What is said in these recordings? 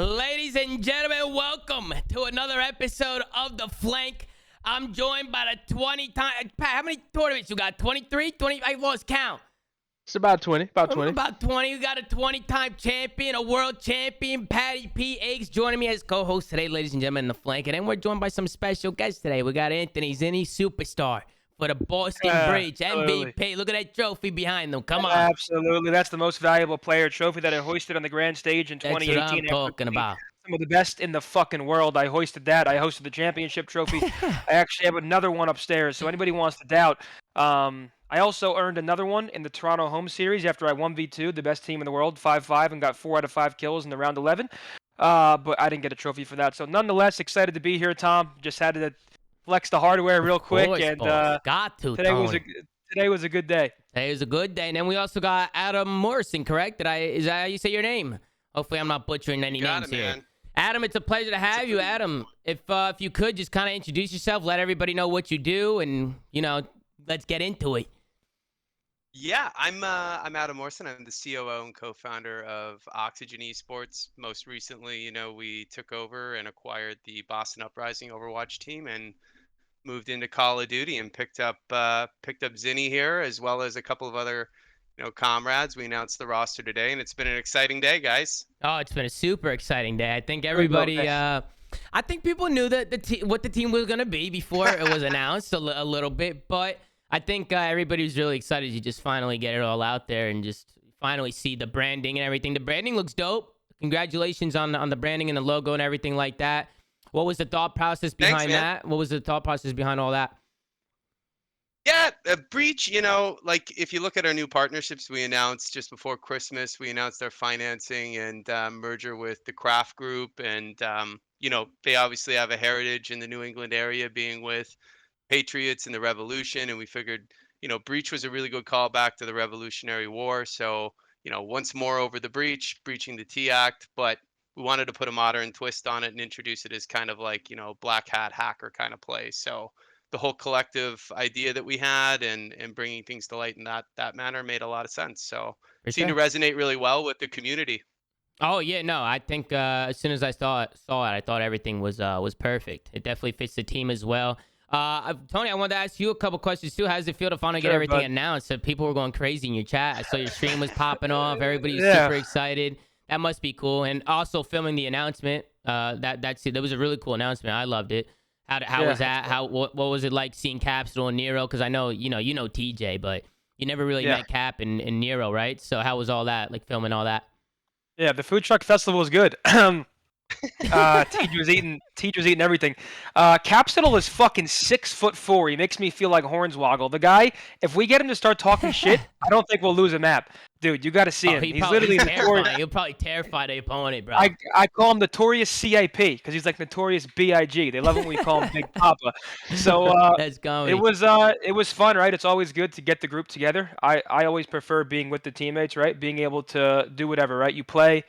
Ladies and gentlemen, welcome to another episode of The Flank. I'm joined by the 20-time... Pat, how many tournaments you got? 23? 20? I lost count. It's about 20. About 20. About 20. You got a 20-time champion, a world champion, Patty P. Eggs, joining me as co-host today, ladies and gentlemen, in The Flank. And then we're joined by some special guests today. We got Anthony Zinni, superstar for the Boston Bridge, MVP. Look at that trophy behind them. Come on. Absolutely. That's the most valuable player trophy that I hoisted on the grand stage in 2018. That's what I'm talking about. Some of the best in the fucking world. I hoisted that. I hosted the championship trophy. I actually have another one upstairs, so anybody wants to doubt. I also earned another one in the Toronto home series after I 1v2, the best team in the world, 5-5, and got 4 out of 5 kills in the round 11. But I didn't get a trophy for that. So nonetheless, excited to be here, Tom. Just had to flex the hardware real quick, and got to. Today was a good day. Today was a good day, and then we also got Adam Morrison. Correct? Is that how you say your name? Hopefully, I'm not butchering any names here. Man. Adam, it's a pleasure to have you. Adam, if you could just kind of introduce yourself, let everybody know what you do, and let's get into it. Yeah, I'm Adam Morrison. I'm the COO and co-founder of Oxygen Esports. Most recently, we took over and acquired the Boston Uprising Overwatch team and moved into Call of Duty and picked up Zinni here, as well as a couple of other comrades. We announced the roster today, and it's been an exciting day, guys. Oh, it's been a super exciting day. I think everybody, I think people knew that what the team was going to be before it was announced a little bit, but I think everybody was really excited to just finally get it all out there and just finally see the branding and everything. The branding looks dope. Congratulations on the branding and the logo and everything like that. What was the thought process behind that? What was the thought process behind all that? Yeah, Breach, if you look at our new partnerships we announced just before Christmas, we announced our financing and merger with the Kraft Group. And, they obviously have a heritage in the New England area, being with Patriots and the Revolution. And we figured, Breach was a really good callback to the Revolutionary War. So, once more over the breach, breaching the T Act. But we wanted to put a modern twist on it and introduce it as kind of like, black hat hacker kind of play. So the whole collective idea that we had and bringing things to light in that manner made a lot of sense. So it seemed to resonate really well with the community. Oh yeah, no, I think as soon as I saw it, I thought everything was perfect. It definitely fits the team as well. Tony, I wanted to ask you a couple questions too. How does it feel to finally get everything announced? So people were going crazy in your chat. I saw your stream was popping off. Everybody was super excited. That must be cool. And also filming the announcement. That was a really cool announcement. I loved it. How was that? What was it like seeing Capsule and Nero? Because I know you know TJ, but you never really met Cap and Nero, right? So how was all that, like filming all that? Yeah, the food truck festival was good. Teach was eating everything. Capsule is fucking 6'4". He makes me feel like Hornswoggle. The guy, if we get him to start talking shit, I don't think we'll lose a map. Dude, you got to see him. He's literally terrifying. He'll probably terrify the opponent, bro. I call him Notorious CIP because he's like Notorious BIG. They love when we call him Big Papa. So that's comedy. It was fun, right? It's always good to get the group together. I always prefer being with the teammates, right? Being able to do whatever, right? You play.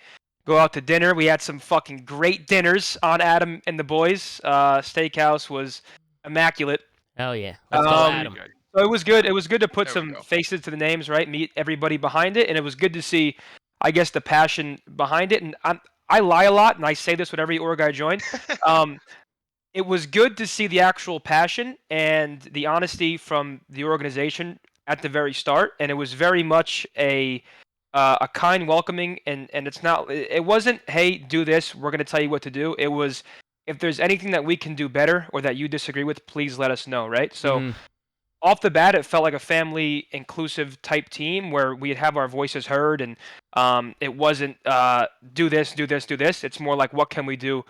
Go out to dinner. We had some fucking great dinners on Adam and the boys. Steakhouse was immaculate. Hell yeah. Let's go, Adam. So it was good. It was good to put some faces to the names, right? Meet everybody behind it. And it was good to see, I guess, the passion behind it. And I lie a lot, and I say this with every org I join. It was good to see the actual passion and the honesty from the organization at the very start. And it was very much a kind welcoming, and it wasn't, hey, do this, we're going to tell you what to do. It was, if there's anything that we can do better or that you disagree with, please let us know, right? So off the bat, it felt like a family inclusive type team where we'd have our voices heard, and it wasn't do this. It's more like, what can we do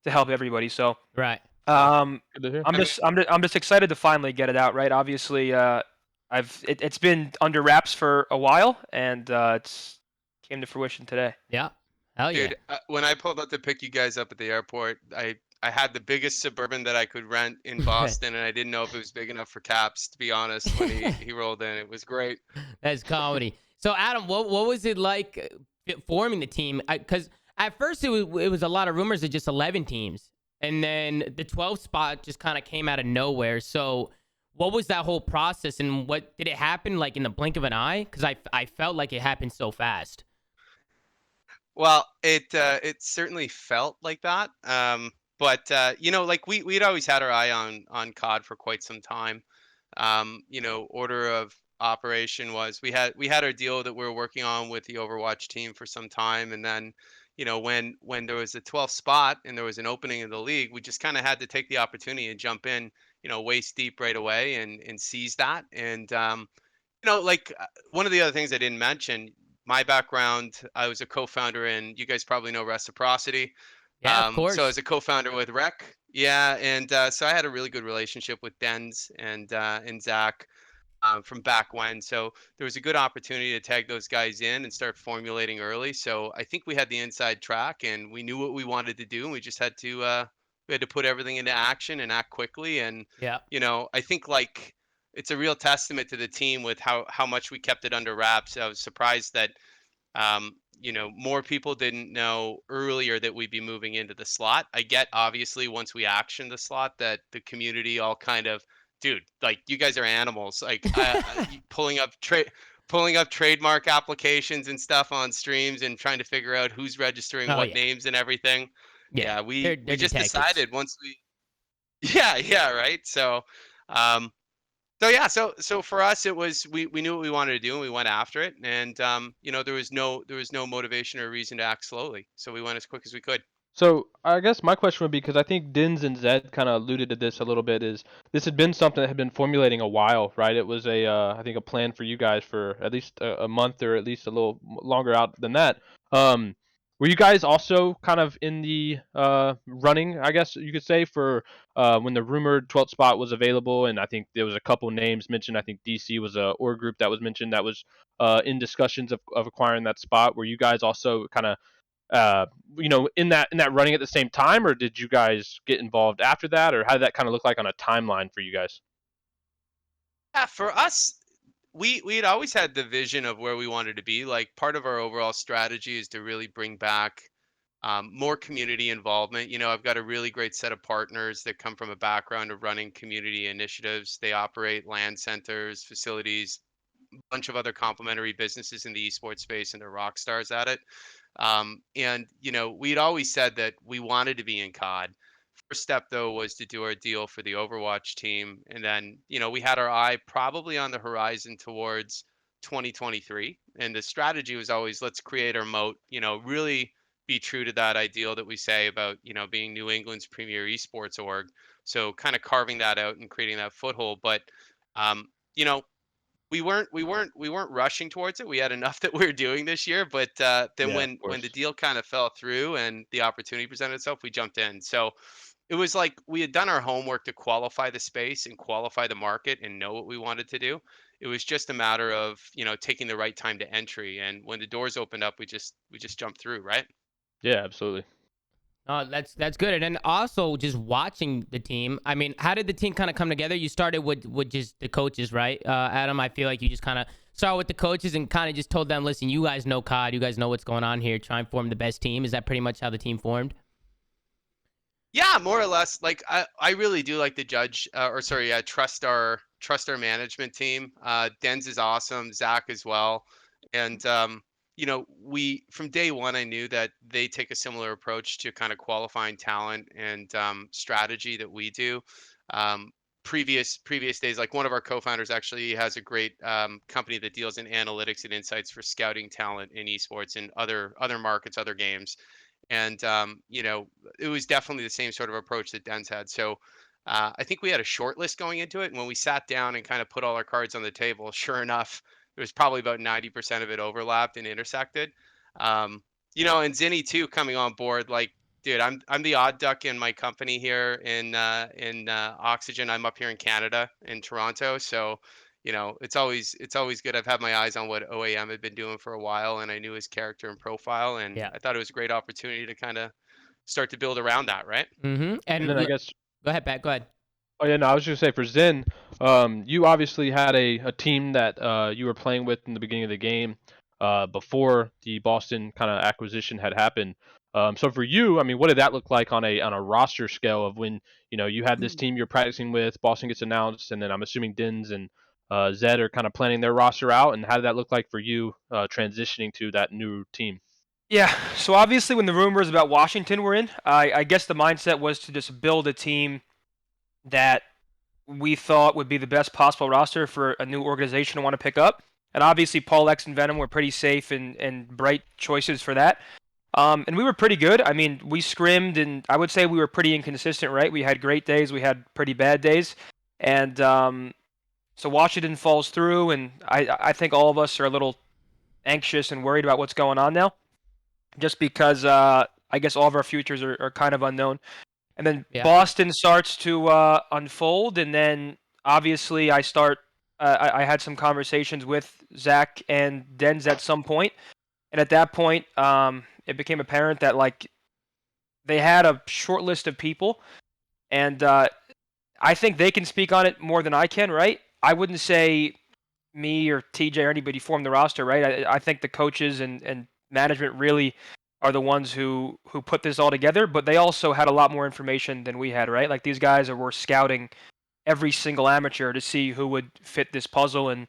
to help everybody? So right. I'm just excited to finally get it out, right? Obviously, it's been under wraps for a while, and it's came to fruition today. Yeah, hell yeah. Dude, when I pulled up to pick you guys up at the airport, I had the biggest Suburban that I could rent in Boston, and I didn't know if it was big enough for Caps, to be honest, when he rolled in. It was great. That's comedy. So Adam, what was it like forming the team? Because at first it was a lot of rumors of just 11 teams, and then the 12th spot just kind of came out of nowhere. So what was that whole process, and what did it happen like in the blink of an eye? Because I felt like it happened so fast. Well, it certainly felt like that. But you know, like we'd always had our eye on COD for quite some time. You know, order of operation was we had our deal that we were working on with the Overwatch team for some time, and then, you know, when there was a 12th spot and there was an opening in the league, we just kind of had to take the opportunity and jump in, you know, waist deep right away and seize that. And you know, like one of the other things I didn't mention, my background, I was a co-founder in, you guys probably know Reciprocity. Yeah, of So I course. was a co-founder with Rec. Yeah, and so I had a really good relationship with Denz and Zach from back when. So there was a good opportunity to tag those guys in and start formulating early. So I think we had the inside track and we knew what we wanted to do, and we had to put everything into action and act quickly. And Yeah. you know, I think like it's a real testament to the team with how much we kept it under wraps. I was surprised that you know, more people didn't know earlier that we'd be moving into the slot. I get obviously once we action the slot that the community all kind of, dude, like you guys are animals. Like pulling up trademark applications and stuff on streams and trying to figure out who's registering Oh what yeah. names and everything. Yeah. Yeah, They're we just detectives. decided once we yeah, yeah, right. Um so for us it was we knew what we wanted to do and we went after it, and you know, there was no motivation or reason to act slowly, so we went as quick as we could. So I guess my question would be, because I think Dins and Zed kind of alluded to this a little bit, is this had been something that had been formulating a while, right? It was I think a plan for you guys for at least a month or at least a little longer out than that. Um, were you guys also kind of in the running, I guess you could say, for when the rumored 12th spot was available? And I think there was a couple names mentioned. I think DC was a org group that was mentioned that was in discussions of acquiring that spot. Were you guys also kind of uh, in that running at the same time, or did you guys get involved after that, or how did that kind of look like on a timeline for you guys? Yeah, for us, we had always had the vision of where we wanted to be. Like part of our overall strategy is to really bring back more community involvement. You know, I've got a really great set of partners that come from a background of running community initiatives. They operate land centers, facilities, bunch of other complementary businesses in the esports space, and they're rock stars at it. And you know, we'd always said that we wanted to be in COD. First step though was to do our deal for the Overwatch team, and then you know we had our eye probably on the horizon towards 2023. And the strategy was always let's create our moat. You know, really be true to that ideal that we say about you know being New England's premier esports org. So kind of carving that out and creating that foothold, but you know, we weren't rushing towards it. We had enough that we were doing this year, but then Yeah, of when the course. deal kind of fell through and the opportunity presented itself, we jumped in. So it was like we had done our homework to qualify the space and qualify the market and know what we wanted to do. It was just a matter of, you know, taking the right time to entry. And when the doors opened up, we just jumped through, right? Yeah, absolutely. Oh, that's good. And then also just watching the team. I mean, how did the team kind of come together? You started with just the coaches, right? Adam, I feel like you just kind of started with the coaches and kind of just told them, listen, you guys know COD, you guys know what's going on here. Try and form the best team. Is that pretty much how the team formed? Yeah, more or less. Like I really do like to judge or sorry, yeah, trust our management team. Denz is awesome, Zach as well. And you know, we from day one I knew that they take a similar approach to kind of qualifying talent and strategy that we do. Um, previous days, like one of our co-founders actually has a great company that deals in analytics and insights for scouting talent in esports and other markets, other games. And you know, it was definitely the same sort of approach that Dens had. So I think we had a short list going into it, and when we sat down and kind of put all our cards on the table, sure enough, it was probably about 90% of it overlapped and intersected. Um, you know, and Zinni too coming on board, like, dude, I'm the odd duck in my company here in Oxygen. I'm up here in Canada in Toronto, so you know, it's always good. I've had my eyes on what OAM had been doing for a while, and I knew his character and profile, and Yeah. I thought it was a great opportunity to kind of start to build around that, right? Mm-hmm. And And then I guess, go ahead, Pat. Go ahead. oh yeah, no, I was just gonna say for Zen, you obviously had a team that you were playing with in the beginning of the game, before the Boston kind of acquisition had happened. So for you, I mean, what did that look like on a roster scale of when you had this team you're practicing with, Boston gets announced, and then I'm assuming Dins and Zed are kind of planning their roster out, and how did that look like for you transitioning to that new team? Yeah, so obviously when the rumors about Washington were in, I guess the mindset was to just build a team that we thought would be the best possible roster for a new organization to want to pick up. And obviously Paul X and Venom were pretty safe and bright choices for that. And we were pretty good. I mean, we scrimmed, and I would say we were pretty inconsistent, right? We had great days, we had pretty bad days. And so Washington falls through, and I think all of us are a little anxious and worried about what's going on now, just because I guess all of our futures are kind of unknown. And then Boston starts to unfold, and then obviously I had some conversations with Zach and Denz at some point, and at that point, it became apparent that like they had a short list of people, and I think they can speak on it more than I can, right? I wouldn't say me or TJ or anybody formed the roster, right? I think the coaches and management really are the ones who put this all together, but they also had a lot more information than we had, right? Like these guys were scouting every single amateur to see who would fit this puzzle, and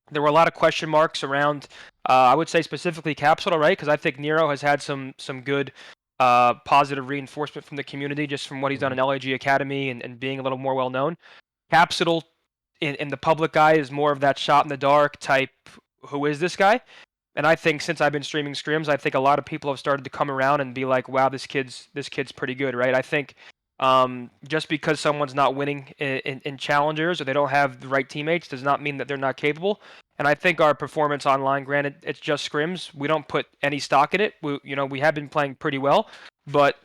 there were a lot of question marks around. I would say specifically Capsule, right? Because I think Nero has had some good positive reinforcement from the community, just from what he's done in LAG Academy and being a little more well known. Capsule in the public eye is more of that shot in the dark type. Who is this guy? And I think since I've been streaming scrims, I think a lot of people have started to come around and be like, "Wow, this kid's pretty good," right? I think just because someone's not winning in challengers or they don't have the right teammates does not mean that they're not capable. And I think our performance online, granted, it's just scrims. We don't put any stock in it. We have been playing pretty well, but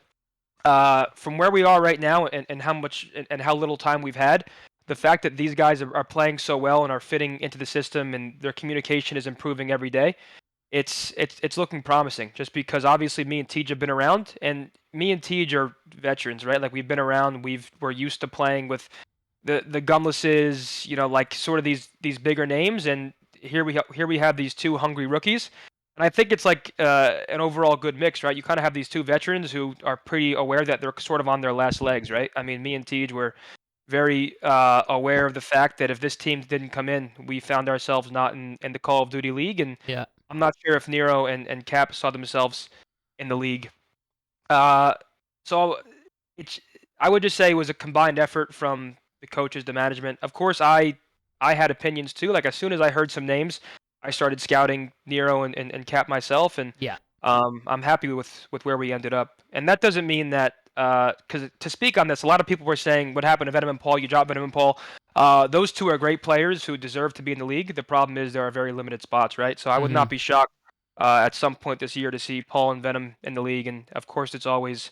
from where we are right now and how much and how little time we've had, the fact that these guys are playing so well and are fitting into the system and their communication is improving every day, it's looking promising. Just because obviously me and Tej have been around, and me and Tej are veterans, right? Like we've been around, we're used to playing with the Gunlesses, like sort of these bigger names, and here we have these two hungry rookies. And I think it's like an overall good mix, right? You kind of have these two veterans who are pretty aware that they're sort of on their last legs, right? I mean, me and Tej were very aware of the fact that if this team didn't come in, we found ourselves not in the Call of Duty League. And I'm not sure if Nero and Cap saw themselves in the league. So I would just say it was a combined effort from the coaches, the management. Of course, I had opinions too. Like as soon as I heard some names, I started scouting Nero and Cap myself, and I'm happy with where we ended up. And that doesn't mean that because to speak on this, a lot of people were saying, "What happened to Venom and Paul? You dropped Venom and Paul." Those two are great players who deserve to be in the league. The problem is there are very limited spots, right? So I would not be shocked at some point this year to see Paul and Venom in the league. And of course, it's always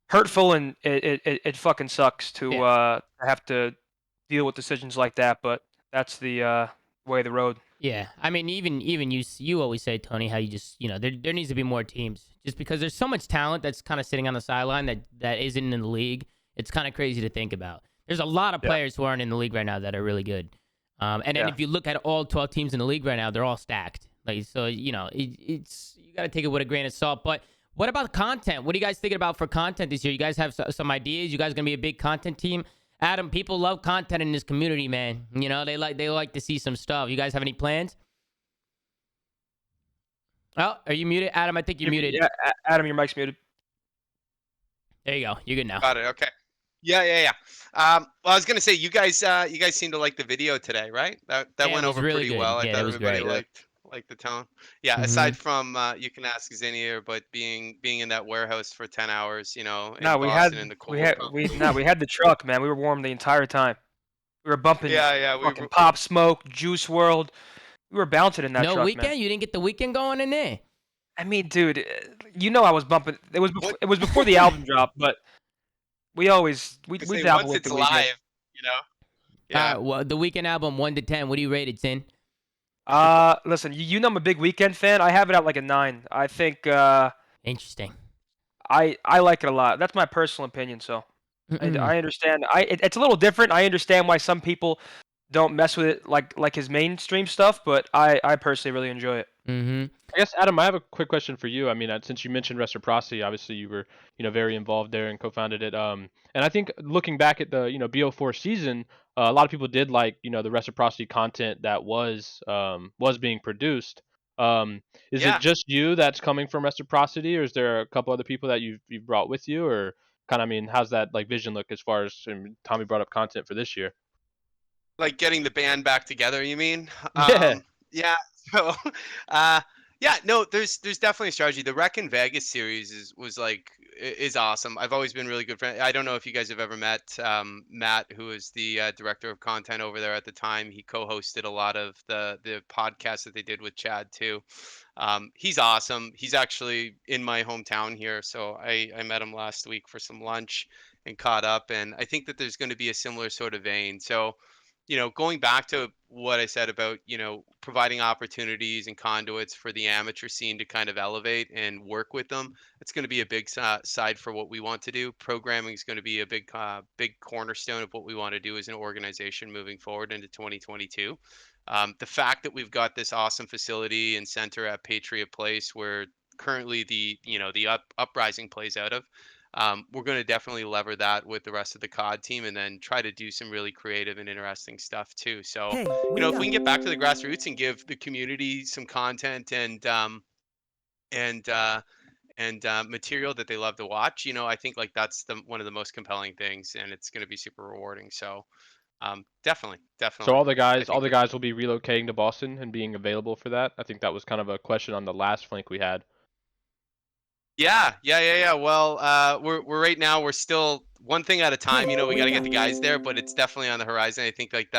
hurtful and it fucking sucks to have to deal with decisions like that. But that's the way of the road. Yeah, I mean, even you always say, Tony, how you just there needs to be more teams, just because there's so much talent that's kind of sitting on the sideline that isn't in the league. It's kind of crazy to think about. There's a lot of players who aren't in the league right now that are really good. And then if you look at all 12 teams in the league right now, they're all stacked. Like so, it's you got to take it with a grain of salt. But what about content? What are you guys thinking about for content this year? You guys have some ideas? You guys gonna be a big content team? Adam, people love content in this community, man. They like to see some stuff. You guys have any plans? Oh, are you muted? Adam, I think you're muted. Yeah, Adam, your mic's muted. There you go. You're good now. Got it. Okay. Yeah. Well, I was gonna say you guys seem to like the video today, right? That went over really pretty good. well. I Yeah, thought that was everybody great. liked the tone. Yeah. Aside from you can ask Zinnier, but being in that warehouse for 10 hours, in Boston in the cold. We had the truck, man. We were warm the entire time. We were bumping. Yeah. Fucking Pop Smoke, Juice World. We were bouncing in that truck. No weekend? Man. You didn't get the weekend going in there? I mean, dude, I was bumping. It was before the album dropped, but we dabble with the live, weekend. Yeah. Well, the weekend album 1 to 10. What do you rate it, Sin? Listen, I'm a big Weekend fan. I have it at like a 9. I think. Interesting. I like it a lot. That's my personal opinion. So I understand. It's a little different. I understand why some people don't mess with it like his mainstream stuff, but I personally really enjoy it. I guess, Adam, I have a quick question for you. I mean, since you mentioned Reciprocity, obviously you were very involved there and co-founded it. And I think looking back at the BO4 season, a lot of people did like the Reciprocity content that was being produced. Is Yeah. it just you that's coming from Reciprocity, or is there a couple other people that you've brought with you, or kind of, I mean, how's that like vision look as far as Tommy brought up content for this year? Like getting the band back together, you mean? Yeah. Yeah. So, uh, yeah, no, there's definitely a strategy. The Rec in Vegas series is awesome. I've always been really good friend. I don't know if you guys have ever met Matt, who is the director of content over there at the time. He co-hosted a lot of the podcasts that they did with Chad too. He's awesome. He's actually in my hometown here, so I met him last week for some lunch and caught up. And I think that there's going to be a similar sort of vein. So, going back to what I said about, providing opportunities and conduits for the amateur scene to kind of elevate and work with them, it's going to be a big side for what we want to do. Programming is going to be a big cornerstone of what we want to do as an organization moving forward into 2022. The fact that we've got this awesome facility and center at Patriot Place, where currently the uprising plays out of, we're going to definitely lever that with the rest of the COD team, and then try to do some really creative and interesting stuff too. So, if we can get back to the grassroots and give the community some content and material that they love to watch, I think like that's one of the most compelling things, and it's going to be super rewarding. So, definitely. So all the I think guys will be relocating to Boston and being available for that. I think that was kind of a question on the last flank we had. Yeah. Well, we're right now, we're still one thing at a time. We got to get the guys there, but it's definitely on the horizon. I think like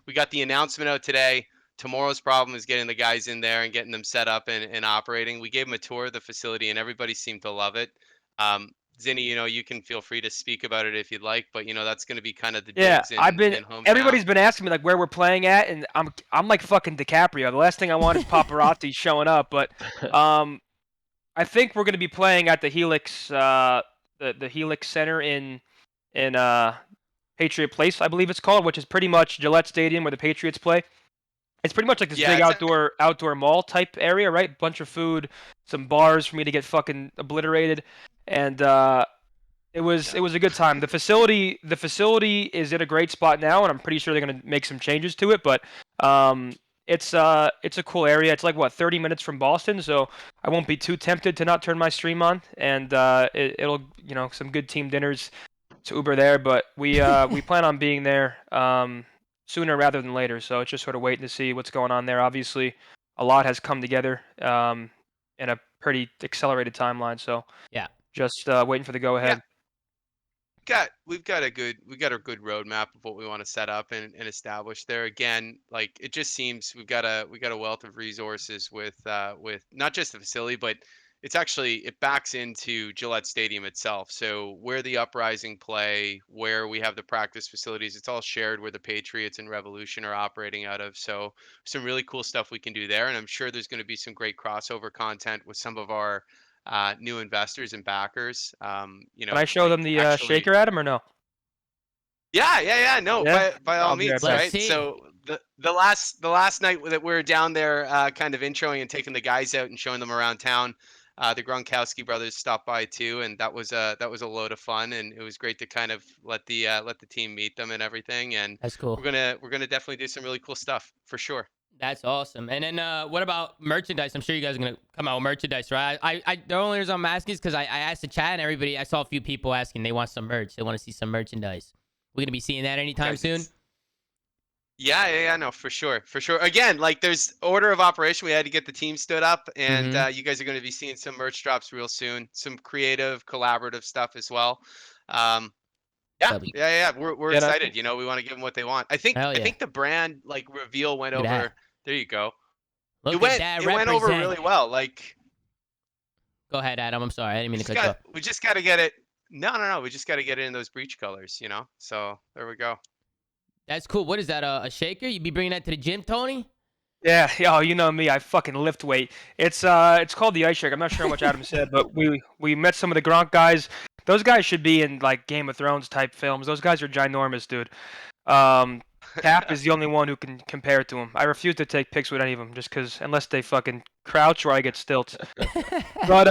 we got the announcement out today. Tomorrow's problem is getting the guys in there and getting them set up and operating. We gave them a tour of the facility, and everybody seemed to love it. Zinni, you can feel free to speak about it if you'd like, but that's going to be kind of the digs in hometown. Everybody's been asking me like where we're playing at, and I'm like fucking DiCaprio. The last thing I want is paparazzi showing up, but I think we're going to be playing at the Helix, the Helix Center in Patriot Place, I believe it's called, which is pretty much Gillette Stadium where the Patriots play. It's pretty much like this big outdoor mall type area, right? Bunch of food, some bars for me to get fucking obliterated, and it was a good time. The facility is in a great spot now, and I'm pretty sure they're going to make some changes to it, but it's a cool area. It's like 30 minutes from Boston, so I won't be too tempted to not turn my stream on. And it'll some good team dinners to Uber there. But we plan on being there sooner rather than later. So it's just sort of waiting to see what's going on there. Obviously, a lot has come together in a pretty accelerated timeline. So yeah, just waiting for the go ahead. Yeah. We've got a good roadmap of what we want to set up and establish there. Again, like it just seems we've got a wealth of resources with not just the facility, but it backs into Gillette Stadium itself. So where the Uprising play, where we have the practice facilities, it's all shared where the Patriots and Revolution are operating out of. So some really cool stuff we can do there, and I'm sure there's going to be some great crossover content with some of our new investors and backers. Can I show them the shaker, Adam, or no? Yeah. No, Yeah? by all I'll be means, right back. right? See. So the last night that we were down there, kind of introing and taking the guys out and showing them around town, the Gronkowski brothers stopped by too, and that was a load of fun, and it was great to kind of let the team meet them and everything. And that's cool. we're gonna definitely do some really cool stuff for sure. That's awesome. And then what about merchandise? I'm sure you guys are gonna come out with merchandise, right? The only reason I'm asking is because I asked the chat and everybody. I saw a few people asking they want some merch. They want to see some merchandise. We're gonna be seeing that anytime soon. Yeah, no, for sure. Again, like there's order of operation. We had to get the team stood up, and you guys are going to be seeing some merch drops real soon. Some creative, collaborative stuff as well. Yeah. We're excited. We want to give them what they want. I think the brand like reveal went over. There you go. It went over really well. Like, go ahead, Adam. I'm sorry, I didn't mean to cut you off. We just got to get it. No. We just got to get it in those breach colors. So there we go. That's cool. What is that? A shaker? You be bringing that to the gym, Tony? Yeah. Oh, you know me. I fucking lift weight. It's called the ice shaker. I'm not sure how much Adam said, but we met some of the Gronk guys. Those guys should be in like Game of Thrones type films. Those guys are ginormous, dude. Cap is the only one who can compare to him. I refuse to take pics with any of them just because unless they fucking crouch or I get stilts. But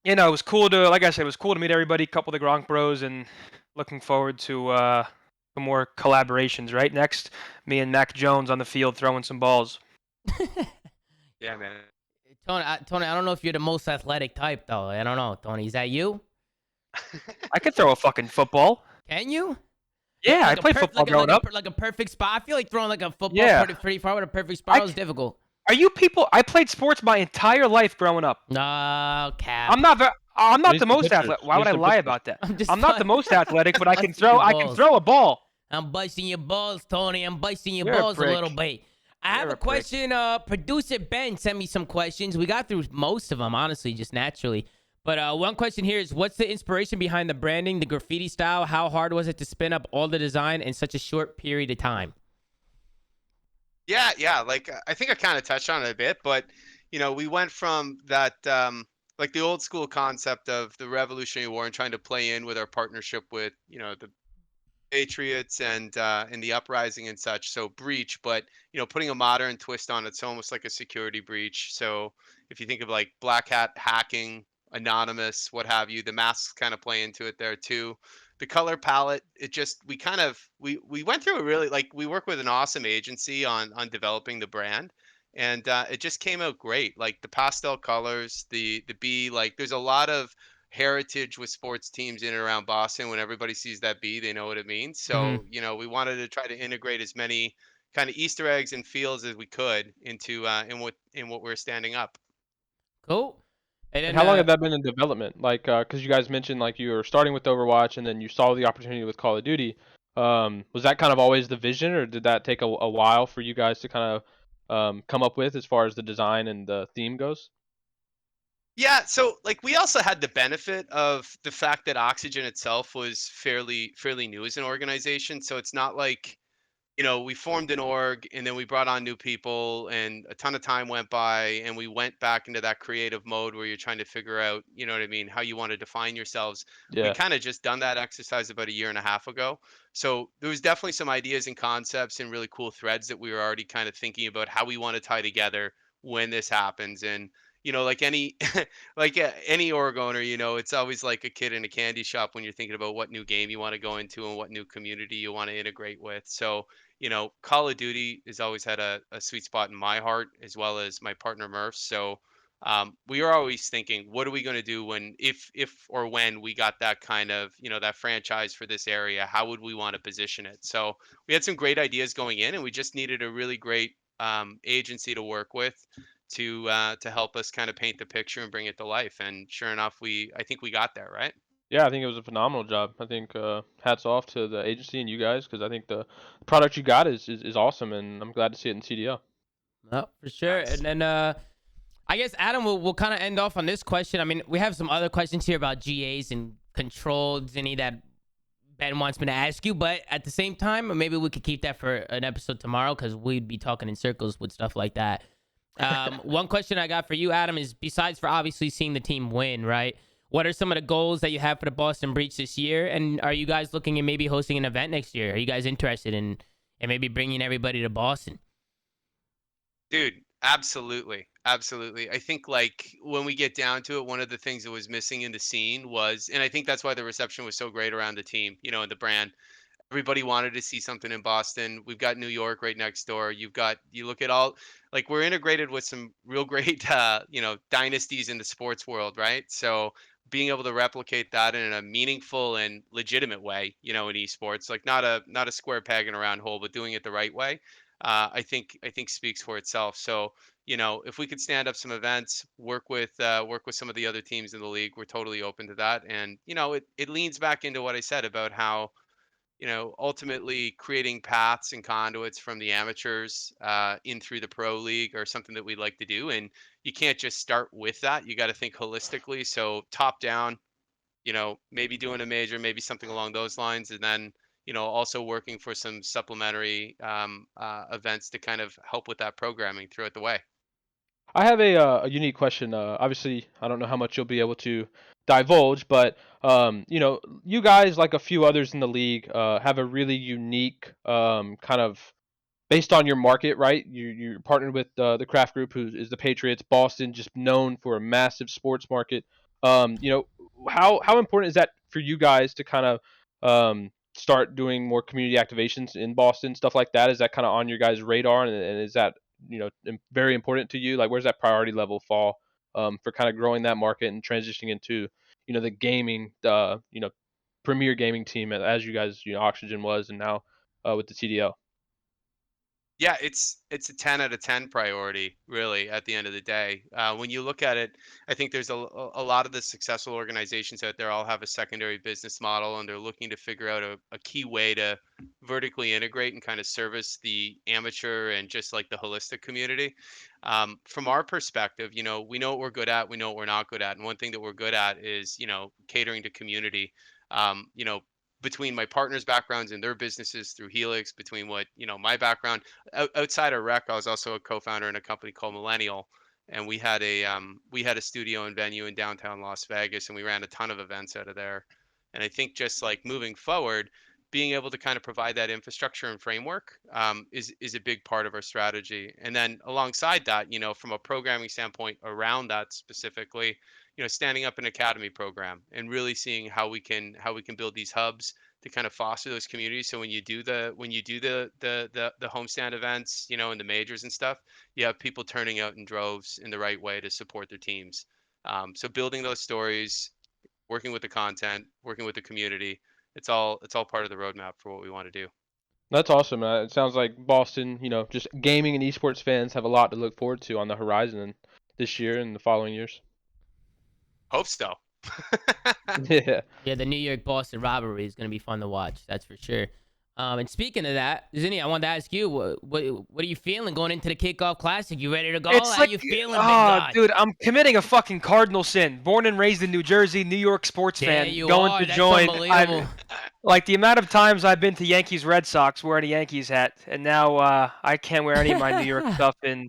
it was cool to, like I said, it was cool to meet everybody, a couple of the Gronk bros, and looking forward to more collaborations. Right next, me and Mac Jones on the field throwing some balls. Yeah, man. Tony, I don't know if you're the most athletic type though. I don't know, Tony. Is that you? I could throw a fucking football. Can you? Yeah, I Like played football growing up. like a perfect spot. I feel like throwing like a football Yeah. pretty far with a perfect spot is difficult. Are you people? I played sports my entire life growing up. No, cap. I'm not the most pictures. athletic. Why would I Use the lie pictures. about that? just I'm not the fucking- most athletic, but I can busting throw. your I can balls. throw a ball. I'm busting your balls, Tony. I'm busting your You're a balls a prick. little bit. I have You're a a prick. question. Producer Ben sent me some questions. We got through most of them, honestly, just naturally. But one question here is, what's the inspiration behind the branding, the graffiti style? How hard was it to spin up all the design in such a short period of time? Yeah. Like I think I kind of touched on it a bit, but we went from that like the old school concept of the Revolutionary War and trying to play in with our partnership with the Patriots and the uprising and such. So breach, but putting a modern twist on it, so almost like a security breach. So if you think of like black hat hacking, anonymous, what have you, the masks kind of play into it there too. The color palette, it just we went through a really like we work with an awesome agency on developing the brand. And it just came out great. Like the pastel colors, the B, like there's a lot of heritage with sports teams in and around Boston. When everybody sees that B, they know what it means. So, we wanted to try to integrate as many kind of Easter eggs and feels as we could into in what we're standing up. Cool. And how long had that been in development? Like, because you guys mentioned like you were starting with Overwatch and then you saw the opportunity with Call of Duty. Was that kind of always the vision, or did that take a while for you guys to kind of come up with as far as the design and the theme goes? Yeah, so like we also had the benefit of the fact that Oxygen itself was fairly new as an organization. So it's not like we formed an org and then we brought on new people and a ton of time went by and we went back into that creative mode where you're trying to figure out, you know what I mean, how you want to define yourselves. We Yeah. kind of just done that exercise about a year and a half ago. So there was definitely some ideas and concepts and really cool threads that we were already kind of thinking about how we want to tie together when this happens. And like any any org owner, it's always like a kid in a candy shop when you're thinking about what new game you want to go into and what new community you want to integrate with. So Call of Duty has always had a sweet spot in my heart as well as my partner Murph's. So we are always thinking, what are we going to do when, if or when we got that kind of, that franchise for this area? How would we want to position it? So we had some great ideas going in, and we just needed a really great agency to work with to help us kind of paint the picture and bring it to life. And sure enough, I think we got there, right? Yeah, I think it was a phenomenal job. I think hats off to the agency and you guys, because I think the product you got is awesome, and I'm glad to see it in CDL. Oh, for sure. Nice. And then I guess Adam we'll kind of end off on this question. I mean, we have some other questions here about GAs and control, Zinni, that Ben wants me to ask you, but at the same time, maybe we could keep that for an episode tomorrow because we'd be talking in circles with stuff like that. One question I got for you, Adam, is besides for obviously seeing the team win, right? What are some of the goals that you have for the Boston Breach this year? And are you guys looking at maybe hosting an event next year? Are you guys interested in maybe bringing everybody to Boston? Dude, absolutely. Absolutely. I think like when we get down to it, one of the things that was missing in the scene was, and I think that's why the reception was so great around the team, and the brand. Everybody wanted to see something in Boston. We've got New York right next door. You look at all, like we're integrated with some real great, dynasties in the sports world, right? So being able to replicate that in a meaningful and legitimate way, in esports, like not a square peg in a round hole, but doing it the right way, I think speaks for itself. So if we could stand up some events, work with some of the other teams in the league, we're totally open to that. And it leans back into what I said about how ultimately creating paths and conduits from the amateurs in through the pro league are something that we'd like to do. And you can't just start with that. You got to think holistically. So top down, maybe doing a major, maybe something along those lines. And then, also working for some supplementary events to kind of help with that programming throughout the way. I have a unique question. Obviously, I don't know how much you'll be able to divulge, but you guys, like a few others in the league, have a really unique kind of based on your market, right? You're partnered with the Craft Group, who is the Patriots. Boston, just known for a massive sports market. How important is that for you guys to kind of start doing more community activations in Boston, stuff like that? Is that kind of on your guys' radar, and is that very important to you? Like, where's that priority level fall for kind of growing that market and transitioning into the gaming, premier gaming team as you guys, Oxygen was, and now with the TDL? Yeah, it's a 10 out of 10 priority, really, at the end of the day. When you look at it, I think there's a lot of the successful organizations out there all have a secondary business model, and they're looking to figure out a key way to vertically integrate and kind of service the amateur and just like the holistic community. From our perspective, we know what we're good at, we know what we're not good at. And one thing that we're good at is, catering to community. Um, you know, between my partners' backgrounds and their businesses through Helix, between what my background outside of rec, I was also a co-founder in a company called Millennial, and we had a studio and venue in downtown Las Vegas, and we ran a ton of events out of there. And I think just like moving forward, being able to kind of provide that infrastructure and framework is a big part of our strategy. And then alongside that, from a programming standpoint around that specifically, standing up an academy program and really seeing how we can build these hubs to kind of foster those communities. So when you do the homestand events, and the majors and stuff, you have people turning out in droves in the right way to support their teams. So building those stories, working with the content, working with the community, it's all part of the roadmap for what we want to do. That's awesome. It sounds like Boston, just gaming and esports fans have a lot to look forward to on the horizon this year and the following years. Hope so. Yeah. Yeah, the New York Boston rivalry is going to be fun to watch. That's for sure. And speaking of that, Zinni, I wanted to ask you, what are you feeling going into the Kickoff Classic? You ready to go? It's How like, you feeling, big guy? dude, I'm committing a fucking cardinal sin. Born and raised in New Jersey, New York sports There fan, you going are. to That's join. unbelievable. Like the amount of times I've been to Yankees Red Sox wearing a Yankees hat, and now I can't wear any of my New York stuff in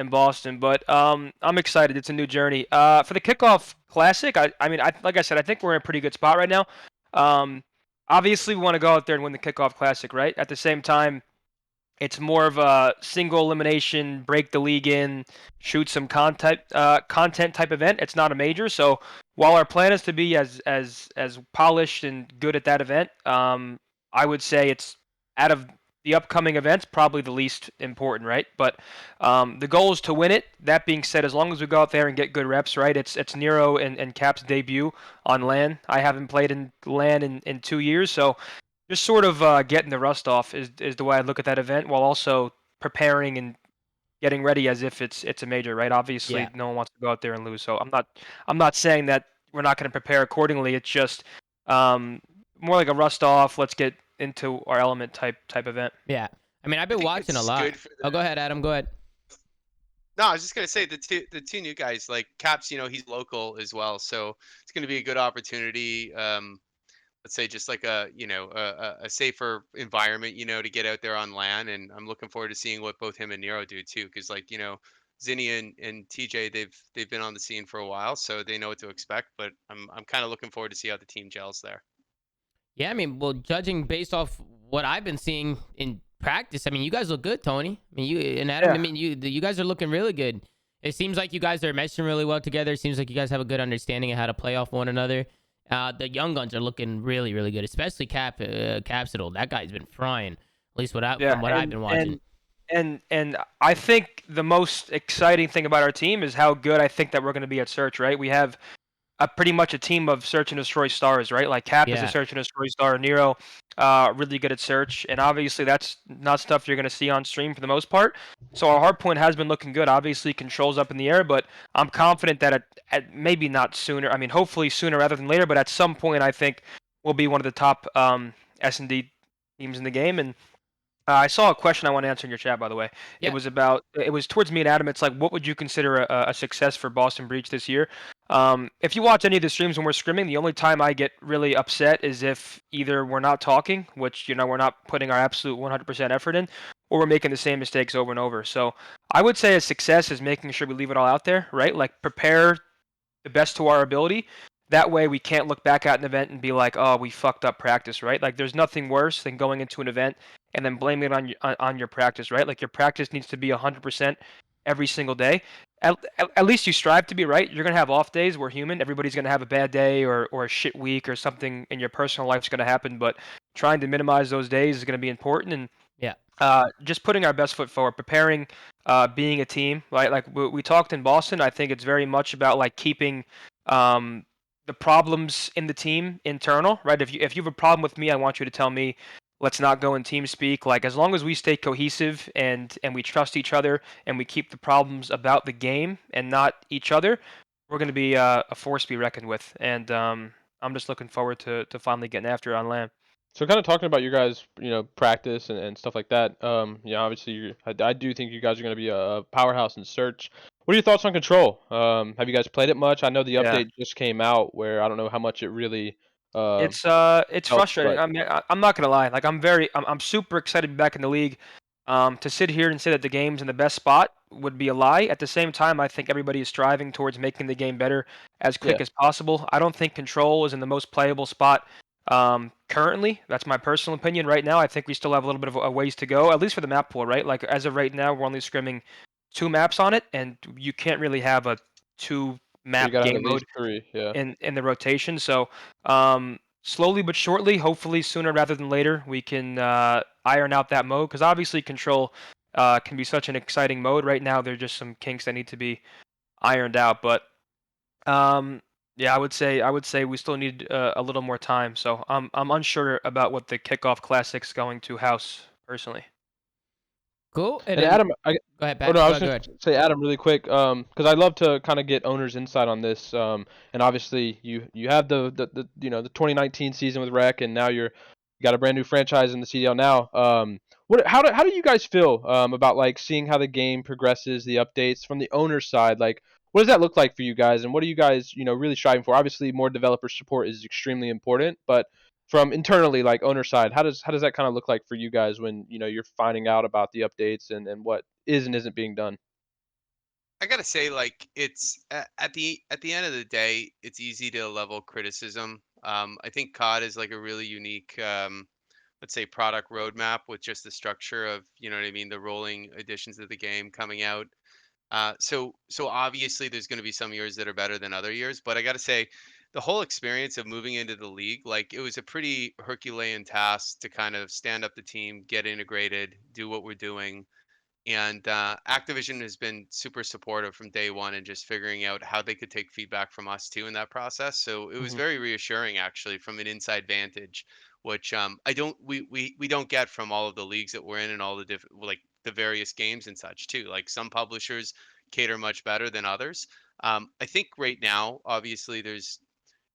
Boston. But I'm excited. It's a new journey. For the Kickoff Classic, like I said, I think we're in a pretty good spot right now. Um, Obviously, we want to go out there and win the Kickoff Classic, right? At the same time, it's more of a single elimination, break the league in, shoot some content type event. It's not a major, so while our plan is to be as polished and good at that event, I would say it's out of the upcoming events probably the least important, right? But the goal is to win it. That being said, as long as we go out there and get good reps, right? It's Nero and Cap's debut on LAN. I haven't played in LAN in 2 years, so just sort of getting the rust off is the way I look at that event, while also preparing and getting ready as if it's a major, right? Obviously, Yeah. no one wants to go out there and lose. So I'm not saying that we're not going to prepare accordingly. It's just more like a rust off. Let's get into our element type event. Yeah. I mean, I've been think watching a it's lot. good for Oh, go ahead, Adam. Go ahead. No, I was just gonna say the two new guys, like Caps, he's local as well, so it's gonna be a good opportunity. Let's say just like a safer environment, to get out there on LAN, and I'm looking forward to seeing what both him and Nero do too, because like Zinni and TJ, they've been on the scene for a while, so they know what to expect. But I'm kind of looking forward to see how the team gels there. Yeah, I mean, well, judging based off what I've been seeing in practice, I mean, you guys look good, Tony. I mean, you and Adam. Yeah. I mean, you guys are looking really good. It seems like you guys are meshing really well together. It seems like you guys have a good understanding of how to play off one another. The young guns are looking really, really good, especially Capsidal. That guy's been frying, at least from what I've been watching. And I think the most exciting thing about our team is how good I think that we're going to be at search, right? We have pretty much a team of search and destroy stars, right? Like Cap is a Yeah. search and destroy star, Nero, really good at search, and obviously that's not stuff you're going to see on stream for the most part. So our hard point has been looking good. Obviously, controls up in the air, but I'm confident that at maybe not sooner. I mean, hopefully sooner rather than later, but at some point, I think we'll be one of the top S&D teams in the game. And I saw a question I want to answer in your chat, by the way. Yeah. It was towards me and Adam. It's like, what would you consider a success for Boston Breach this year? If you watch any of the streams when we're scrimming, the only time I get really upset is if either we're not talking, which, we're not putting our absolute 100% effort in, or we're making the same mistakes over and over. So I would say a success is making sure we leave it all out there, right? Like prepare the best to our ability. That way we can't look back at an event and be like, oh, we fucked up practice, right? Like there's nothing worse than going into an event and then blaming it on your practice, right? Like your practice needs to be 100% every single day. At least you strive to be, right. You're going to have off days. We're human. Everybody's going to have a bad day or a shit week or something in your personal life is going to happen. But trying to minimize those days is going to be important. And Yeah. just putting our best foot forward, preparing being a team. Like we talked in Boston, I think it's very much about like keeping the problems in the team internal, right? If you have a problem with me, I want you to tell me. Let's not go in team speak. Like as long as we stay cohesive and we trust each other and we keep the problems about the game and not each other, we're going to be a force to be reckoned with. And I'm just looking forward to finally getting after it on LAN. So kind of talking about your guys, practice and stuff like that. Obviously, I do think you guys are going to be a powerhouse in search. What are your thoughts on control? Have you guys played it much? I know the Yeah. update just came out where I don't know how much it really. It's Helps, frustrating. but I mean, I'm not gonna lie. Like I'm super excited to be back in the league. To sit here and say that the game's in the best spot would be a lie. At the same time, I think everybody is striving towards making the game better as yeah, quick as possible. I don't think control is in the most playable spot currently. That's my personal opinion right now. I think we still have a little bit of a ways to go, at least for the map pool, right? Like as of right now, we're only scrimming 2 maps on it, and you can't really have a 2 you map gotta have game at least mode 3. Yeah. in the rotation. So slowly but surely, hopefully sooner rather than later, we can iron out that mode because obviously control can be such an exciting mode. Right now, there's just some kinks that need to be ironed out. But yeah, I would say we still need a little more time. So I'm unsure about what the kickoff classic's going to house personally. Cool. And And then Adam, go ahead, oh Pat. no, I Go was ahead. Go gonna ahead. say Adam really quick, because I'd love to kind of get owners' insight on this. And obviously you have the 2019 season with Rec, and now you got a brand new franchise in the CDL now. How do you guys feel about like seeing how the game progresses, the updates from the owner side? Like, what does that look like for you guys, and what are you guys really striving for? Obviously, more developer support is extremely important, but from internally, like owner side, how does that kind of look like for you guys when you're finding out about the updates and what is and isn't being done? I gotta say, like, it's at the end of the day, it's easy to level criticism. I think COD is like a really unique, let's say, product roadmap with just the structure of, you know what I mean, the rolling editions of the game coming out. So obviously there's going to be some years that are better than other years, but I got to say, the whole experience of moving into the league, like it was a pretty Herculean task to kind of stand up the team, get integrated, do what we're doing. And Activision has been super supportive from day one and just figuring out how they could take feedback from us too in that process. So it was Hmm. very reassuring actually from an inside vantage, which I don't we don't get from all of the leagues that we're in and all the different like the various games and such too. Like some publishers cater much better than others. I think right now, obviously,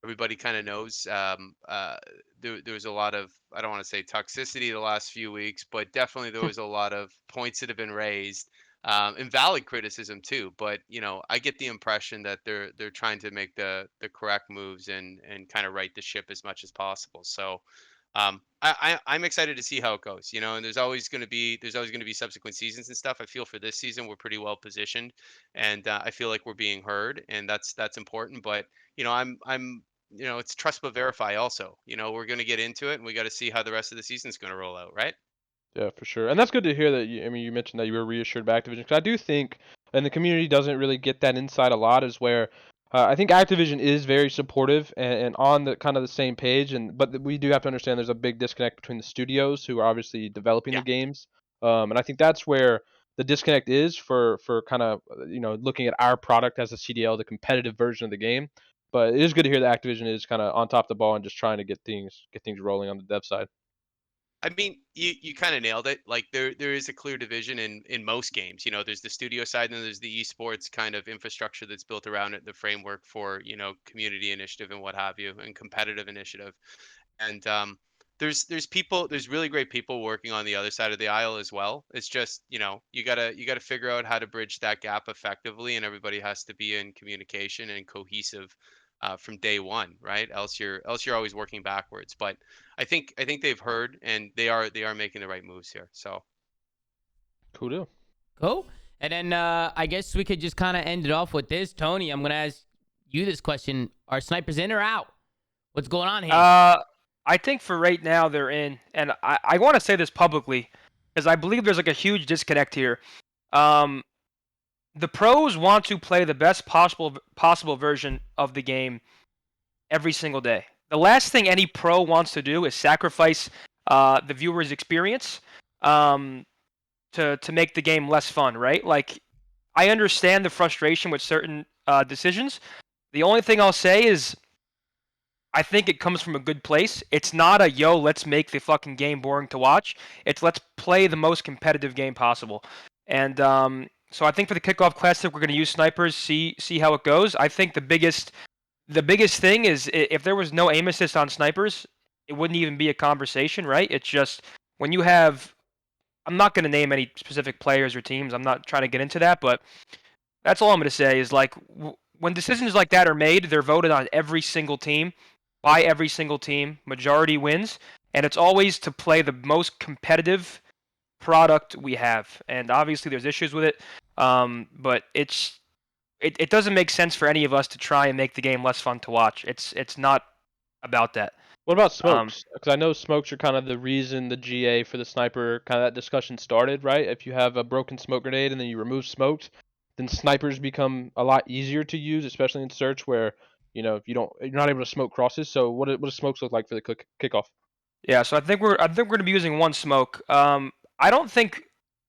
everybody kind of knows there was a lot of, I don't want to say toxicity the last few weeks, but definitely there was a lot of points that have been raised, and valid criticism too. But I get the impression that they're trying to make the correct moves and kind of right the ship as much as possible. So I'm excited to see how it goes, and there's always going to be subsequent seasons and stuff. I feel for this season we're pretty well positioned, and I feel like we're being heard, and that's important. But I'm it's trust but verify also. We're going to get into it and we got to see how the rest of the season's going to roll out, right? Yeah, for sure. And that's good to hear that you mentioned that you were reassured by Activision, because I do think, and the community doesn't really get that insight a lot, is where I think Activision is very supportive and on the kind of the same page, but we do have to understand there's a big disconnect between the studios who are obviously developing the Yeah. games, and I think that's where the disconnect is for kind of looking at our product as a CDL, the competitive version of the game. But it is good to hear that Activision is kind of on top of the ball and just trying to get things rolling on the dev side. I mean, you kind of nailed it. Like there is a clear division in most games. There's the studio side and then there's the esports kind of infrastructure that's built around it, the framework for, community initiative and what have you, and competitive initiative. And there's really great people working on the other side of the aisle as well. It's just, you gotta figure out how to bridge that gap effectively, and everybody has to be in communication and cohesive from day one, right? Else you're always working backwards. But I think they've heard and they are making the right moves here. So Cool deal. Cool. And then I guess we could just kind of end it off with this. Tony, I'm going to ask you this question. Are snipers in or out? What's going on here? I think for right now they're in, and I want to say this publicly because I believe there's like a huge disconnect here. The pros want to play the best possible version of the game every single day. The last thing any pro wants to do is sacrifice the viewer's experience um, to make the game less fun, right? Like, I understand the frustration with certain decisions. The only thing I'll say is I think it comes from a good place. It's not a, yo, let's make the fucking game boring to watch. It's let's play the most competitive game possible. And so I think for the Kickoff Classic, we're going to use snipers, see how it goes. I think the biggest thing is if there was no aim assist on snipers, it wouldn't even be a conversation, right? It's just when you have, I'm not going to name any specific players or teams. I'm not trying to get into that, but that's all I'm going to say is like when decisions like that are made, they're voted on every single team, by every single team. Majority wins, and it's always to play the most competitive product we have. And obviously, there's issues with it, but it doesn't make sense for any of us to try and make the game less fun to watch. It's not about that. What about smokes? Because I know smokes are kind of the reason the GA for the sniper kind of that discussion started, right? If you have a broken smoke grenade and then you remove smokes, then snipers become a lot easier to use, especially in search where if you're not able to smoke crosses. So what does smokes look like for the kickoff? Yeah, so I think we're going to be using one smoke. I don't think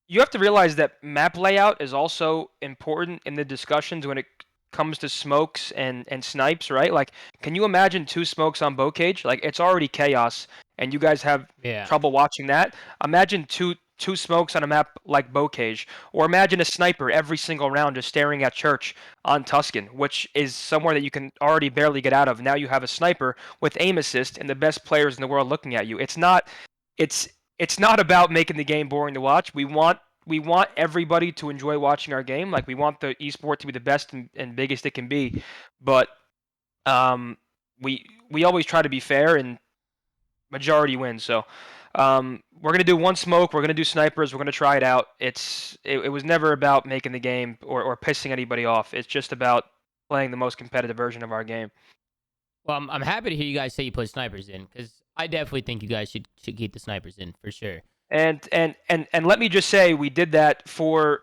you have to realize that map layout is also important in the discussions when it comes to smokes and snipes, right? Like, can you imagine 2 smokes on bow cage? Like, it's already chaos, and you guys have trouble watching that. Imagine two smokes on a map like bow cage, or imagine a sniper every single round just staring at church on Tuscan, which is somewhere that you can already barely get out of. Now you have a sniper with aim assist and the best players in the world looking at you. It's not about making the game boring to watch. We want everybody to enjoy watching our game. Like, we want the esport to be the best and biggest it can be. But we always try to be fair, and majority wins. So we're going to do one smoke. We're going to do snipers. We're going to try it out. It was never about making the game or pissing anybody off. It's just about playing the most competitive version of our game. Well, I'm happy to hear you guys say you put snipers in, because I definitely think you guys should keep the snipers in for sure. And let me just say, we did that for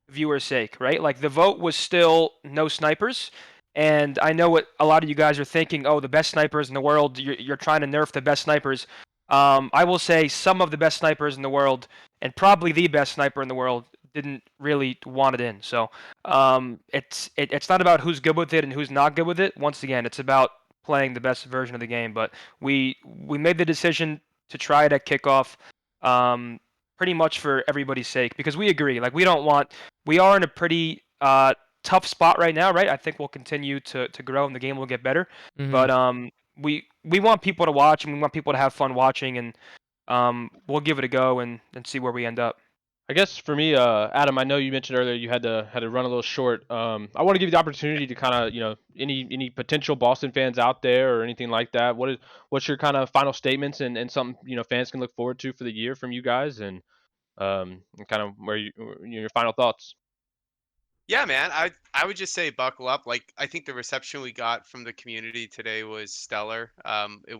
viewers' sake, right? Like, the vote was still no snipers, and I know what a lot of you guys are thinking. Oh, the best snipers in the world. You're trying to nerf the best snipers. I will say some of the best snipers in the world, and probably the best sniper in the world, didn't really want it in. So it's not about who's good with it and who's not good with it. Once again, it's about playing the best version of the game. But we made the decision to try it at kickoff, pretty much for everybody's sake, because we agree. Like, we are in a pretty tough spot right now, right? I think we'll continue to grow and the game will get better. Mm-hmm. But we want people to watch, and we want people to have fun watching, and we'll give it a go and see where we end up. I guess for me, Adam, I know you mentioned earlier you had to run a little short. I want to give you the opportunity to kind of, any potential Boston fans out there or anything like that. What's your kind of final statements and something fans can look forward to for the year from you guys, and kind of where your final thoughts. Yeah, man, I would just say buckle up. Like, I think the reception we got from the community today was stellar. It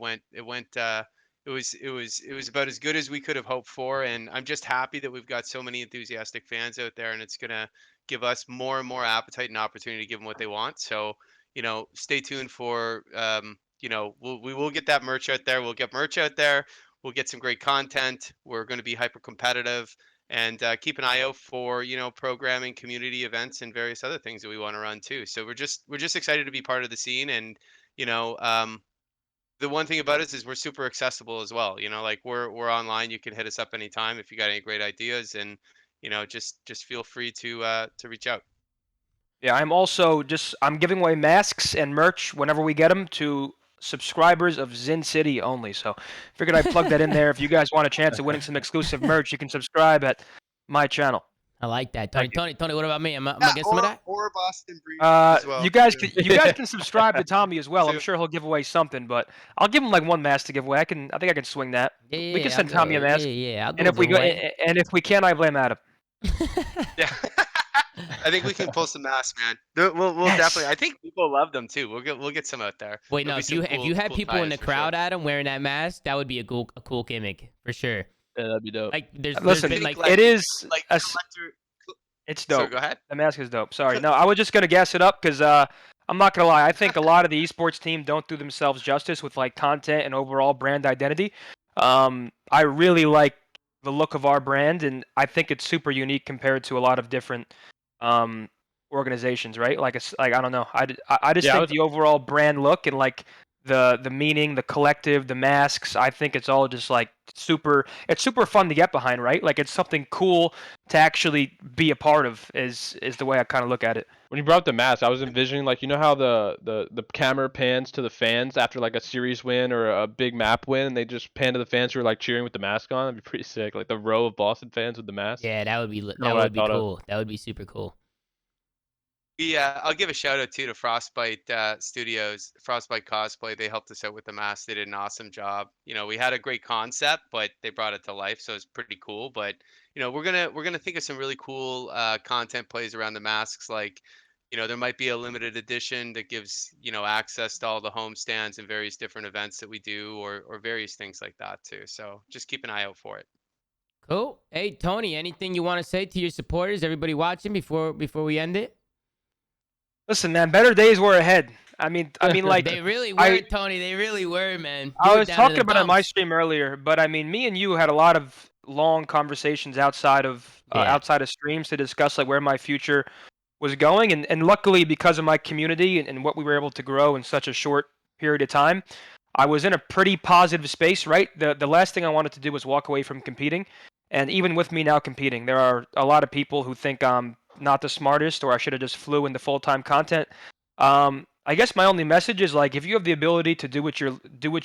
was about as good as we could have hoped for, and I'm just happy that we've got so many enthusiastic fans out there, and it's gonna give us more and more appetite and opportunity to give them what they want. So, stay tuned for we will get that merch out there. We'll get merch out there. We'll get some great content. We're going to be hyper competitive. And keep an eye out for programming, community events, and various other things that we want to run too. So we're just excited to be part of the scene, and the one thing about us is we're super accessible as well. Like, we're online. You can hit us up anytime if you got any great ideas, and just feel free to reach out. Yeah, I'm giving away masks and merch whenever we get them to subscribers of Zin City only. So figured I'd plug that in there. If you guys want a chance of winning some exclusive merch, you can subscribe at my channel. I like that. Tony, what about me? Am I getting some of that? Or Boston Breeze as well. You guys can subscribe to Tommy as well. I'm sure he'll give away something, but I'll give him like one mask to give away. I think I can swing that. Yeah, we can send Tommy a mask. Yeah. And if we can, I blame Adam. Yeah. I think we can pull some masks, man. We'll definitely. I think people love them too. We'll get some out there. Wait, no. If you had people in the crowd, Adam, wearing that mask, that would be a cool gimmick for sure. Yeah, that'd be dope. Like, there's been like it is like it's dope. So go ahead. The mask is dope. Sorry, no, I was just gonna gas it up because I'm not gonna lie. I think a lot of the esports team don't do themselves justice with like content and overall brand identity. I really like the look of our brand, and I think it's super unique compared to a lot of different organizations, right? Like it's like I don't know, I just think the overall brand look and like the meaning, the collective, the masks, I think it's all just like it's super fun to get behind, right? Like it's something cool to actually be a part of is the way I kind of look at it. When you brought up the mask, I was envisioning like, you know how the camera pans to the fans after like a series win or a big map win, and they just pan to the fans who are like cheering with the mask on. That'd be pretty sick. Like the row of Boston fans with the mask. Yeah, that would be cool. That would be super cool. Yeah, I'll give a shout out too to Frostbite Studios, Frostbite Cosplay. They helped us out with the mask. They did an awesome job. You know, we had a great concept, but they brought it to life, so it's pretty cool. But you know, we're gonna think of some really cool content plays around the masks. Like, you know, there might be a limited edition that gives, you know, access to all the home stands and various different events that we do, or various things like that too. So just keep an eye out for it. Cool. Hey Tony, anything you want to say to your supporters, everybody watching before we end it? Listen, man, better days were ahead. I mean, like they really were, Tony. They really were, man. I was talking about it on my stream earlier, but I mean, me and you had a lot of long conversations outside of streams to discuss like where my future was going, and luckily because of my community and what we were able to grow in such a short period of time, I was in a pretty positive space. Right, the last thing I wanted to do was walk away from competing, and even with me now competing, there are a lot of people who think I'm not the smartest, or I should have just flew into full-time content. I guess my only message is like, if you have the ability to do what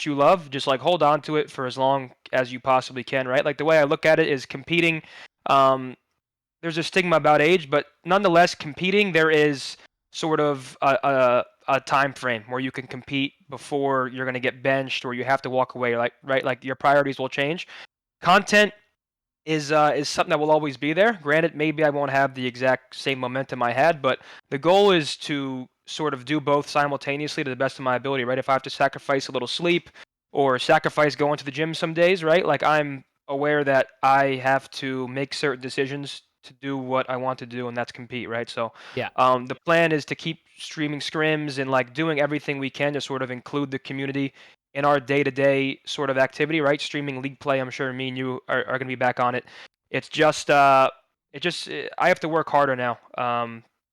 you love, just like hold on to it for as long as you possibly can, right? Like the way I look at it is competing. There's a stigma about age, but nonetheless, competing, there is sort of a time frame where you can compete before you're going to get benched or you have to walk away. Like right, like your priorities will change. Content is something that will always be there. Granted, maybe I won't have the exact same momentum I had, but the goal is to sort of do both simultaneously to the best of my ability, right? If I have to sacrifice a little sleep or sacrifice going to the gym some days, right? Like I'm aware that I have to make certain decisions to do what I want to do, and that's compete, right? So yeah, the plan is to keep streaming scrims and like doing everything we can to sort of include the community in our day-to-day sort of activity, right? Streaming league play, I'm sure me and you are going to be back on it. It's just, I have to work harder now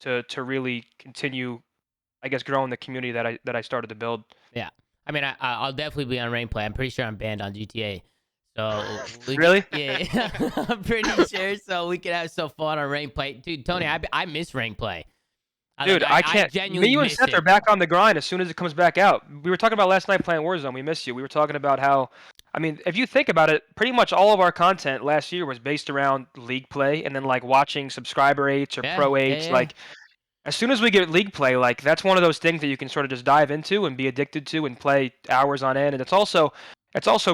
to really continue, I guess, growing the community that I started to build. Yeah, I mean, I'll definitely be on rank play. I'm pretty sure I'm banned on GTA. So really? Yeah, I'm pretty sure. So we could have some fun on rank play, dude. Tony, I miss rank play. Dude, I can't. Me, you, and Seth are back on the grind as soon as it comes back out. We were talking about last night playing Warzone. We missed you. We were talking about how, I mean, if you think about it, pretty much all of our content last year was based around league play and then like watching subscriber 8s or pro 8s. Like, as soon as we get league play, like that's one of those things that you can sort of just dive into and be addicted to and play hours on end. And it's also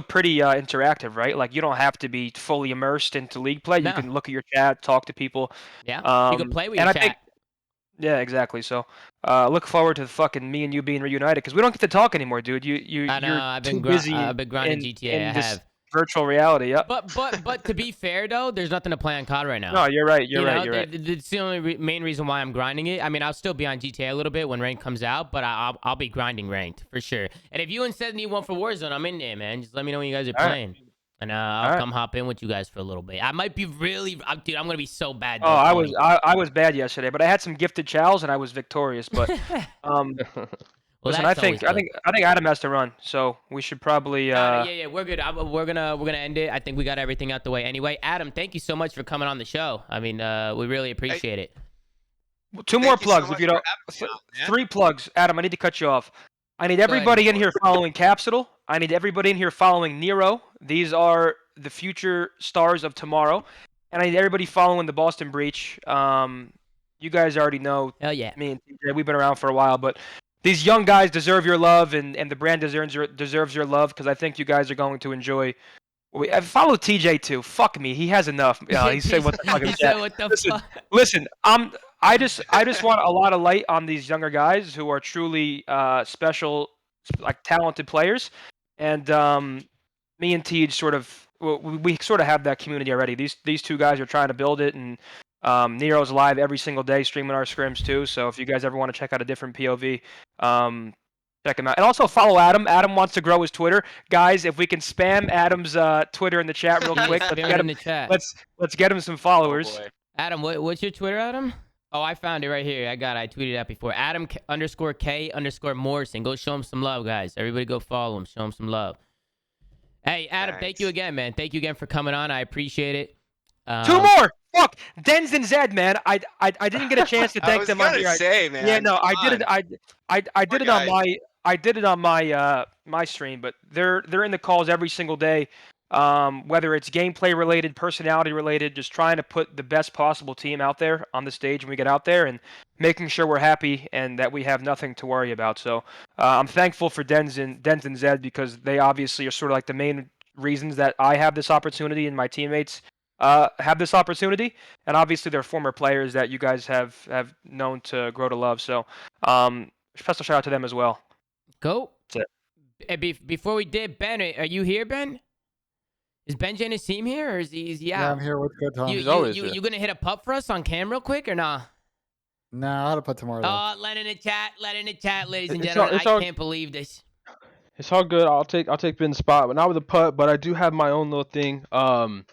pretty interactive, right? Like you don't have to be fully immersed into league play. You can look at your chat, talk to people. Yeah, you can play with your chat. Yeah, exactly. So, look forward to fucking me and you being reunited because we don't get to talk anymore, dude. I know. You're too busy. I've been grinding GTA. I have virtual reality. Yeah. But to be fair though, there's nothing to play on COD right now. No, you're right. You're right. It's the only main reason why I'm grinding it. I mean, I'll still be on GTA a little bit when ranked comes out, but I'll be grinding ranked for sure. And if you instead need one for Warzone, I'm in there, man. Just let me know when you guys are playing. Right. And I'll come hop in with you guys for a little bit. I might be really, dude. I'm gonna be so bad. Oh, I was bad yesterday, but I had some gifted chows and I was victorious. But listen, I think Adam has to run, so we should probably. Yeah, we're good. We're gonna end it. I think we got everything out the way anyway. Adam, thank you so much for coming on the show. I mean, we really appreciate it. Two more plugs, if you don't. 3 plugs, Adam. I need to cut you off. I need everybody in here following Capsule. I need everybody in here following Nero. These are the future stars of tomorrow. And I need everybody following the Boston Breach. You guys already know. Hell yeah. Me and TJ, we've been around for a while, but these young guys deserve your love, and the brand deserves your love because I think you guys are going to enjoy. Follow TJ too. Fuck me, he has enough. He said what the fuck. He said what the fuck. Listen, I just want a lot of light on these younger guys who are truly special, like talented players, and me and Tej sort of we sort of have that community already. These 2 guys are trying to build it, and Nero's live every single day streaming our scrims too. So if you guys ever want to check out a different POV, check check him out. And also follow Adam. Adam wants to grow his Twitter. Guys, if we can spam Adam's Twitter in the chat real quick, let's get him, in the chat. Let's get him some followers. Oh, boy. Adam, what's your Twitter, Adam? Oh, I found it right here. I got it. I tweeted that before. Adam_K_Morrison. Go show him some love, guys. Everybody go follow him. Show him some love. Hey, Adam, thank you again, man. Thank you again for coming on. I appreciate it. 2 more. Fuck. Dens and Zed, man. I didn't get a chance to thank them on here. Man. Yeah, no, I did it. I did it on my stream, but they're in the calls every single day. Whether it's gameplay related, personality related, just trying to put the best possible team out there on the stage when we get out there and making sure we're happy and that we have nothing to worry about. So I'm thankful for Dens and Zed because they obviously are sort of like the main reasons that I have this opportunity and my teammates have this opportunity. And obviously they're former players that you guys have known to grow to love. So special shout out to them as well. Go. That's it. Before we did, Ben, are you here, Ben? Is Ben Janus team here, or is he out? Yeah, I'm here with good Tom. You gonna hit a putt for us on cam real quick, or nah? Nah, I'll have to put tomorrow. Oh, let in the chat, ladies and gentlemen. I can't believe this. It's all good. I'll take Ben's spot, but not with a putt. But I do have my own little thing. Tom,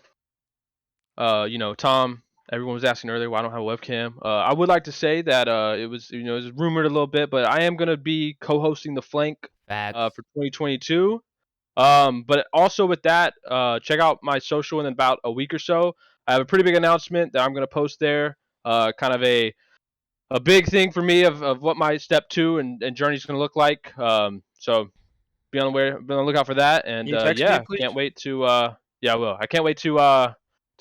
everyone was asking earlier why I don't have a webcam. I would like to say that it was rumored a little bit, but I am gonna be co-hosting the flank for 2022. But also with that, check out my social in about a week or so. I have a pretty big announcement that I'm gonna post there. Kind of a big thing for me of what my step 2 and journey is gonna look like. So be on the lookout for that. And can't wait to I will. I can't wait to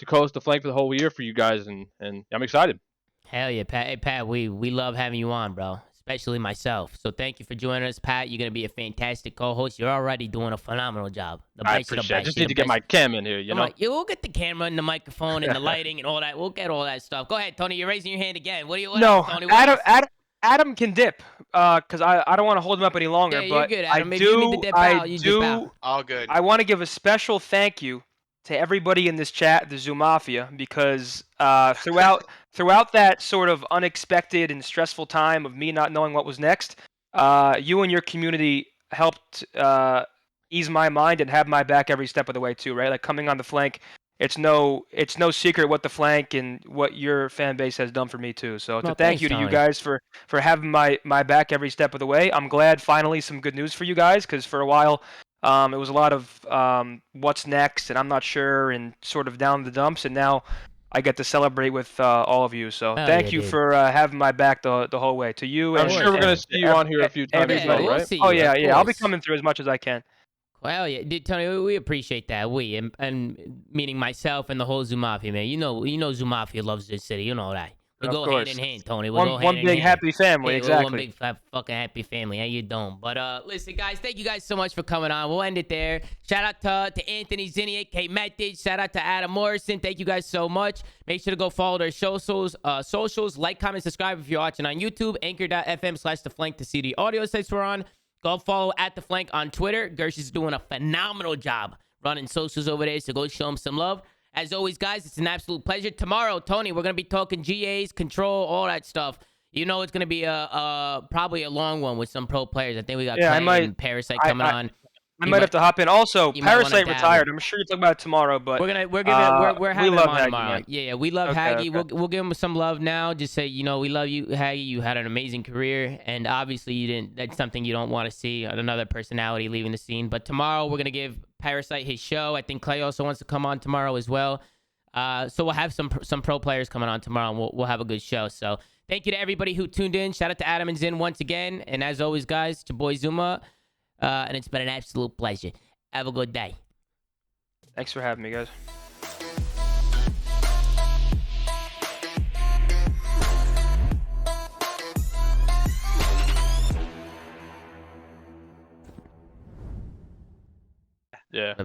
co-host the flank for the whole year for you guys, and I'm excited. Hell yeah, Pat. Hey, Pat, we love having you on, bro. Especially myself. So thank you for joining us, Pat. You're gonna be a fantastic co-host. You're already doing a phenomenal job. I appreciate it. I just need to get my cam in here, you know? We'll get the camera and the microphone and the lighting and all that. We'll get all that stuff. Go ahead, Tony. You're raising your hand again. What else, Tony? Adam can dip, because I don't want to hold him up any longer. Yeah, but you're good, Adam. I If do, you need to dip out, you dip out. All good. I want to give a special thank you to everybody in this chat, the ZooMAFIA, because throughout that sort of unexpected and stressful time of me not knowing what was next, you and your community helped ease my mind and have my back every step of the way too, right? Like coming on the flank, it's no secret what the flank and what your fan base has done for me too. So thank you to you guys for having my back every step of the way. I'm glad finally some good news for you guys, because for a while it was a lot of what's next and I'm not sure and sort of down the dumps, and now I get to celebrate with all of you. So thank you for having my back the whole way. To you, I'm sure we're gonna see you on here a few times, right? Oh yeah, I'll be coming through as much as I can. Well, yeah, Tony, we appreciate that. We and meaning myself and the whole ZooMAFIA, man. You know, ZooMAFIA loves this city. You know that. We go hand in hand, Tony. We go hand in hand. One big happy family, yeah, exactly. One big fucking happy family. How you doing? But listen, guys, thank you guys so much for coming on. We'll end it there. Shout out to Anthony Zinni, aka Methodz. Shout out to Adam Morrison. Thank you guys so much. Make sure to go follow their socials. Like, comment, subscribe if you're watching on YouTube. Anchor.fm/theflank to see the audio sites we're on. Go follow @theflank on Twitter. Gersh is doing a phenomenal job running socials over there, so go show him some love. As always, guys, it's an absolute pleasure. Tomorrow, Tony, we're going to be talking GAs, control, all that stuff. You know it's going to be probably a long one with some pro players. I think we got Clay and Parasite coming on. I might have to hop in. Also, Parasite retired. I'm sure you'll talk about it tomorrow, but we're having him on tomorrow. Yeah, we love Haggy. Okay. We'll give him some love now. Just say, we love you, Haggy. You had an amazing career, and obviously you didn't. That's something you don't want to see, another personality leaving the scene. But tomorrow we're gonna give Parasite his show. I think Clay also wants to come on tomorrow as well. So we'll have some pro players coming on tomorrow, and we'll have a good show. So thank you to everybody who tuned in. Shout out to Adam and Zin once again, and as always, guys, it's your boy Zoomaa. And it's been an absolute pleasure. Have a good day. Thanks for having me, guys. Yeah.